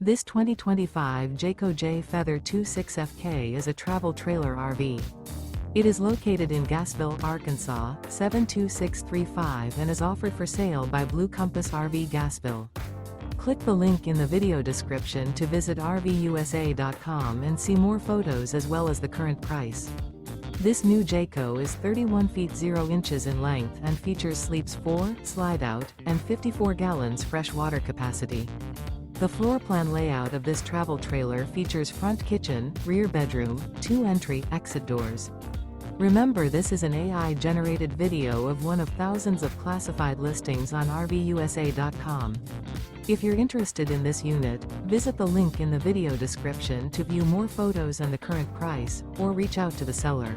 This 2025 Jayco Jay Feather 26FK is a travel trailer RV. It is located in Gassville, Arkansas, 72635 and is offered for sale by Blue Compass RV Gassville. Click the link in the video description to visit RVUSA.com and see more photos as well as the current price. This new Jayco is 31 feet 0 inches in length and features sleeps 4, Slideout, and 54 gallons fresh water capacity. The floor plan layout of this travel trailer features front kitchen, rear bedroom, 2 entry/exit doors. Remember, this is an AI-generated video of one of thousands of classified listings on RVUSA.com. If you're interested in this unit, visit the link in the video description to view more photos and the current price, or reach out to the seller.